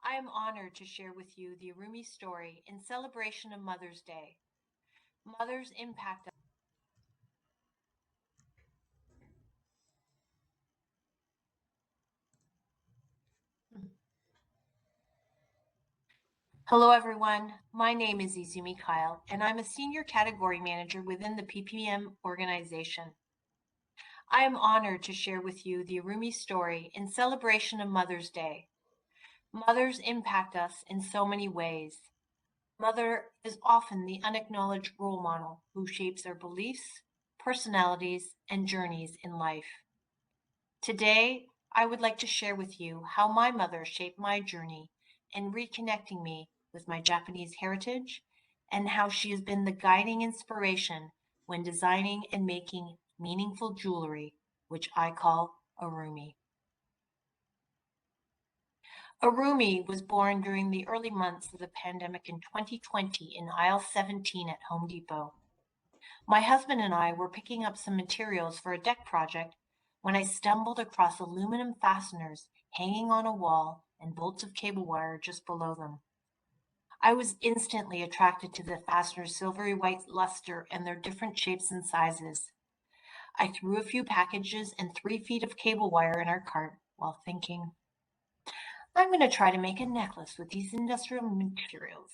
I am honored to share with you the Arumi story in celebration of Mother's Day. Mothers impact us. Hello, everyone. My name is Izumi Kyle, and I'm a senior category manager within the PPM organization. I am honored to share with you the Arumi story in celebration of Mother's Day. Mothers impact us in so many ways. Mother is often the unacknowledged role model who shapes our beliefs, personalities, and journeys in life. Today, I would like to share with you how my mother shaped my journey in reconnecting me with my Japanese heritage and how she has been the guiding inspiration when designing and making meaningful jewelry, which I call Arumi. Arumi was born during the early months of the pandemic in 2020 in aisle 17 at Home Depot. My husband and I were picking up some materials for a deck project when I stumbled across aluminum fasteners hanging on a wall and bolts of cable wire just below them. I was instantly attracted to the fasteners' silvery white luster and their different shapes and sizes. I threw a few packages and 3 feet of cable wire in our cart while thinking, I'm going to try to make a necklace with these industrial materials.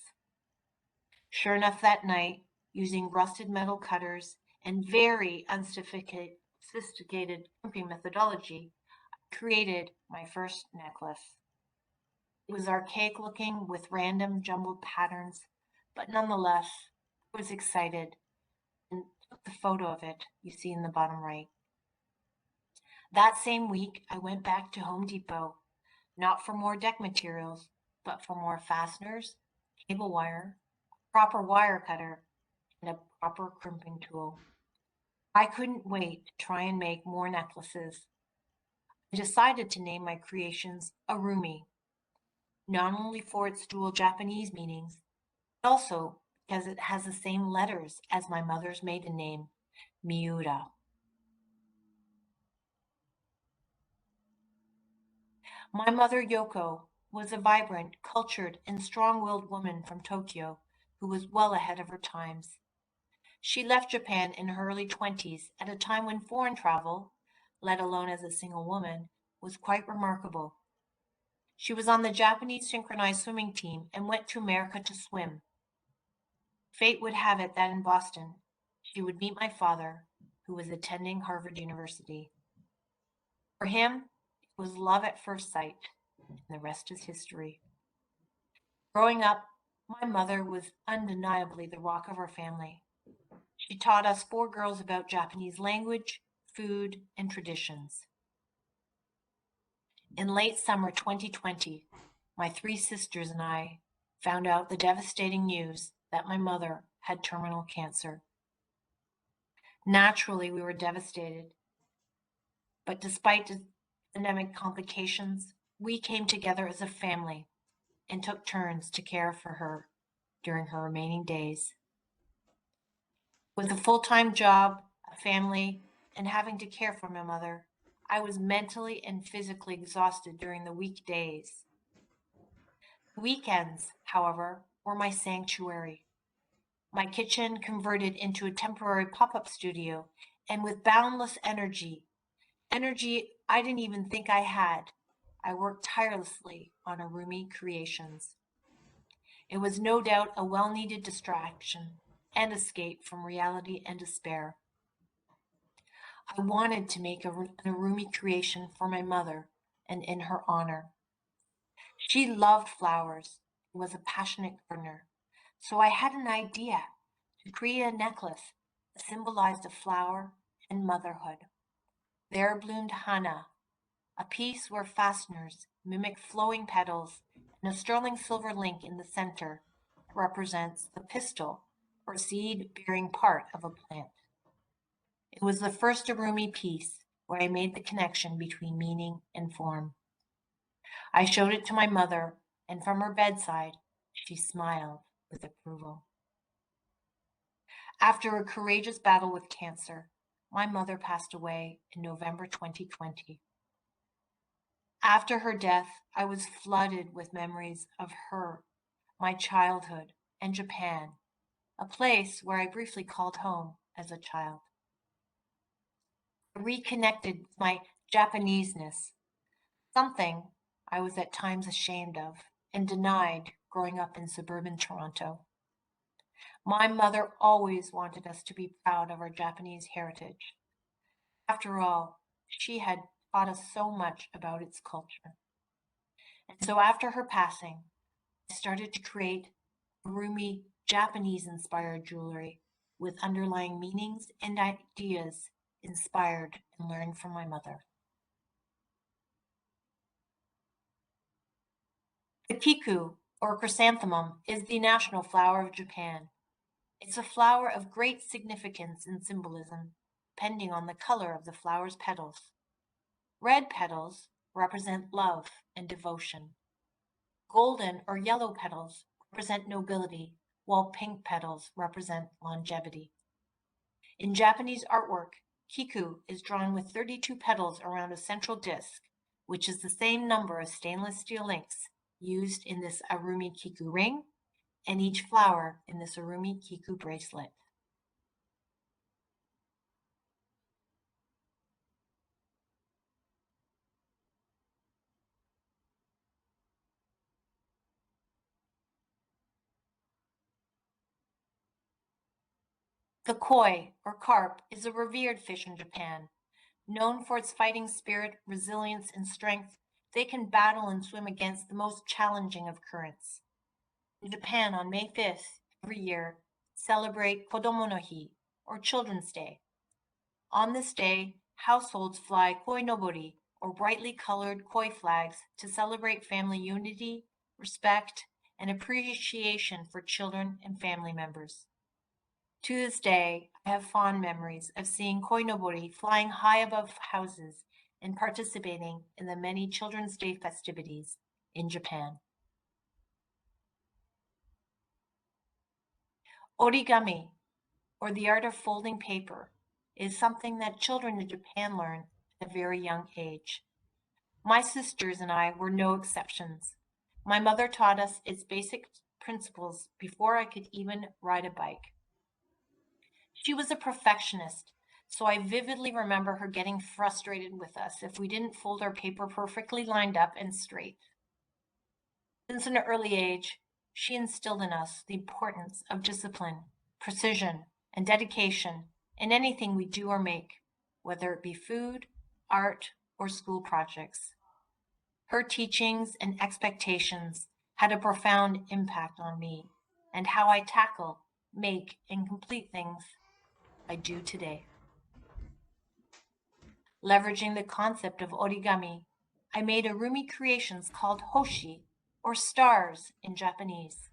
Sure enough, that night, using rusted metal cutters and very unsophisticated crimping methodology, I created my first necklace. It was archaic looking with random jumbled patterns, but nonetheless, I was excited and took the photo of it you see in the bottom right. That same week, I went back to Home Depot, not for more deck materials, but for more fasteners, cable wire, proper wire cutter, and a proper crimping tool. I couldn't wait to try and make more necklaces. I decided to name my creations Arumi, not only for its dual Japanese meanings, but also because it has the same letters as my mother's maiden name, Miura. My mother, Yoko, was a vibrant, cultured, and strong-willed woman from Tokyo who was well ahead of her times. She left Japan in her early 20s at a time when foreign travel, let alone as a single woman, was quite remarkable. She was on the Japanese synchronized swimming team and went to America to swim. Fate would have it that in Boston, she would meet my father, who was attending Harvard University. For him, it was love at first sight, and the rest is history. Growing up, my mother was undeniably the rock of our family. She taught us four girls about Japanese language, food, and traditions. In late summer 2020, my three sisters and I found out the devastating news that my mother had terminal cancer. Naturally, we were devastated, but despite the pandemic complications, we came together as a family and took turns to care for her during her remaining days. With a full-time job, a family, and having to care for my mother, I was mentally and physically exhausted during the weekdays. Weekends, however, were my sanctuary. My kitchen converted into a temporary pop-up studio, and with boundless energy I didn't even think I had, I worked tirelessly on Arumi creations. It was no doubt a well-needed distraction and escape from reality and despair. I wanted to make an Arumi creation for my mother and in her honor. She loved flowers and was a passionate gardener, so I had an idea to create a necklace that symbolized a flower and motherhood. There bloomed Hana, a piece where fasteners mimic flowing petals and a sterling silver link in the center that represents the pistil or seed-bearing part of a plant. It was the first Arumi piece where I made the connection between meaning and form. I showed it to my mother, and from her bedside, she smiled with approval. After a courageous battle with cancer, my mother passed away in November 2020. After her death, I was flooded with memories of her, my childhood, and Japan, a place where I briefly called home as a child. I reconnected with my Japaneseness, something I was at times ashamed of and denied growing up in suburban Toronto. My mother always wanted us to be proud of our Japanese heritage. After all, she had taught us so much about its culture. And so after her passing, I started to create Arumi Japanese inspired jewelry with underlying meanings and ideas inspired and learned from my mother. The kiku, or chrysanthemum, is the national flower of Japan. It's a flower of great significance and symbolism, depending on the color of the flower's petals. Red petals represent love and devotion. Golden or yellow petals represent nobility, while pink petals represent longevity. In Japanese artwork, kiku is drawn with 32 petals around a central disc, which is the same number of stainless steel links used in this Arumi kiku ring and each flower in this Arumi kiku bracelet. The koi, or carp, is a revered fish in Japan. Known for its fighting spirit, resilience, and strength, they can battle and swim against the most challenging of currents. In Japan, on May 5th, every year, celebrate Kodomo no Hi, or Children's Day. On this day, households fly koi nobori, or brightly colored koi flags, to celebrate family unity, respect, and appreciation for children and family members. To this day, I have fond memories of seeing koi nobori flying high above houses and participating in the many Children's Day festivities in Japan. Origami, or the art of folding paper, is something that children in Japan learn at a very young age. My sisters and I were no exceptions. My mother taught us its basic principles before I could even ride a bike. She was a perfectionist, so I vividly remember her getting frustrated with us if we didn't fold our paper perfectly lined up and straight. Since an early age, she instilled in us the importance of discipline, precision, and dedication in anything we do or make, whether it be food, art, or school projects. Her teachings and expectations had a profound impact on me and how I tackle, make, and complete things I do today. Leveraging the concept of origami, I made Arumi creations called hoshi, or stars in Japanese.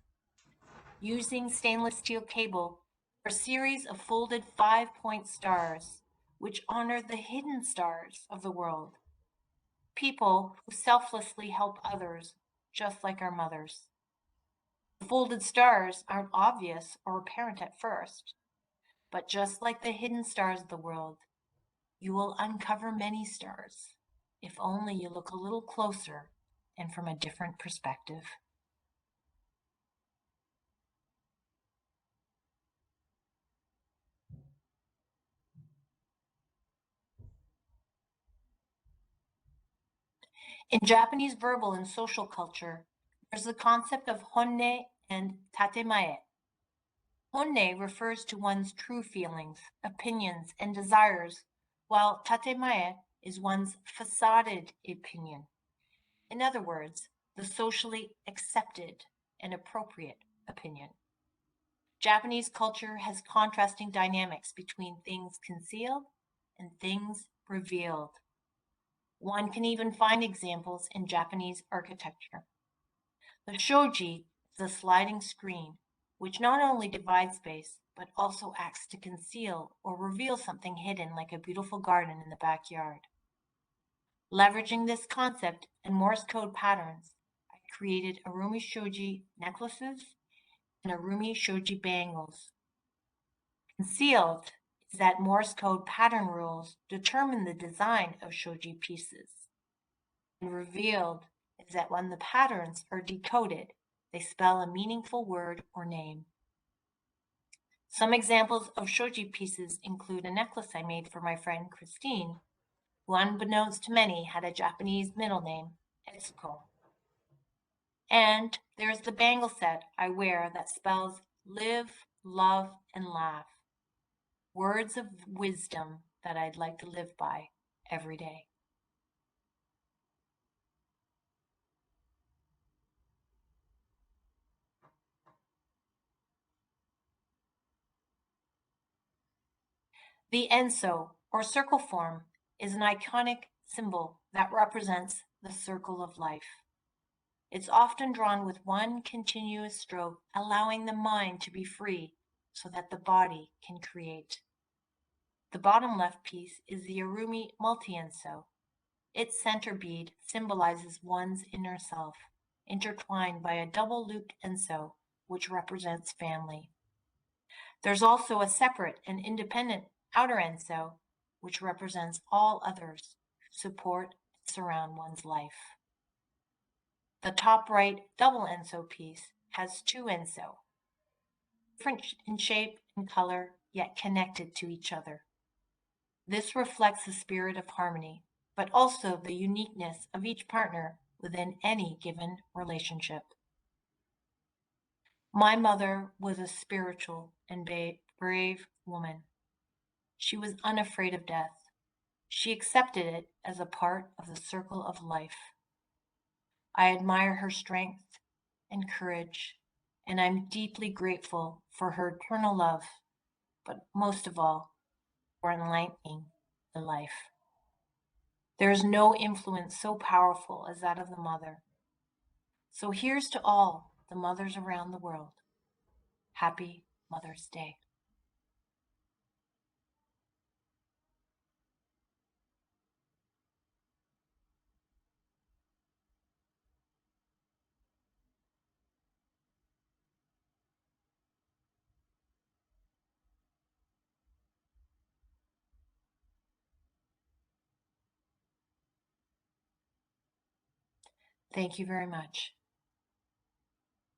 Using stainless steel cable, are a series of folded 5-point stars, which honor the hidden stars of the world. People who selflessly help others, just like our mothers. The folded stars aren't obvious or apparent at first, but just like the hidden stars of the world, you will uncover many stars, if only you look a little closer and from a different perspective. In Japanese verbal and social culture, there's the concept of honne and tatemae. Honne refers to one's true feelings, opinions, and desires, while tatemae is one's facaded opinion. In other words, the socially accepted and appropriate opinion. Japanese culture has contrasting dynamics between things concealed and things revealed. One can even find examples in Japanese architecture. The shoji is a sliding screen, which not only divides space, but also acts to conceal or reveal something hidden like a beautiful garden in the backyard. Leveraging this concept and Morse code patterns, I created Arumi shoji necklaces and Arumi shoji bangles. Concealed is that Morse code pattern rules determine the design of shoji pieces. And revealed is that when the patterns are decoded, they spell a meaningful word or name. Some examples of shoji pieces include a necklace I made for my friend Christine, who unbeknownst to many had a Japanese middle name, Etsuko. And there's the bangle set I wear that spells live, love, and laugh. Words of wisdom that I'd like to live by every day. The enso, or circle form, is an iconic symbol that represents the circle of life. It's often drawn with one continuous stroke, allowing the mind to be free so that the body can create. The bottom left piece is the Arumi multi-enso. Its center bead symbolizes one's inner self, intertwined by a double-looped enso, which represents family. There's also a separate and independent outer enso, which represents all others who support and surround one's life. The top right double enso piece has two enso, different in shape and color, yet connected to each other. This reflects the spirit of harmony, but also the uniqueness of each partner within any given relationship. My mother was a spiritual and brave woman. She was unafraid of death. She accepted it as a part of the circle of life. I admire her strength and courage, and I'm deeply grateful for her eternal love, but most of all, for enlightening the life. There is no influence so powerful as that of the mother. So here's to all the mothers around the world. Happy Mother's Day. Thank you very much.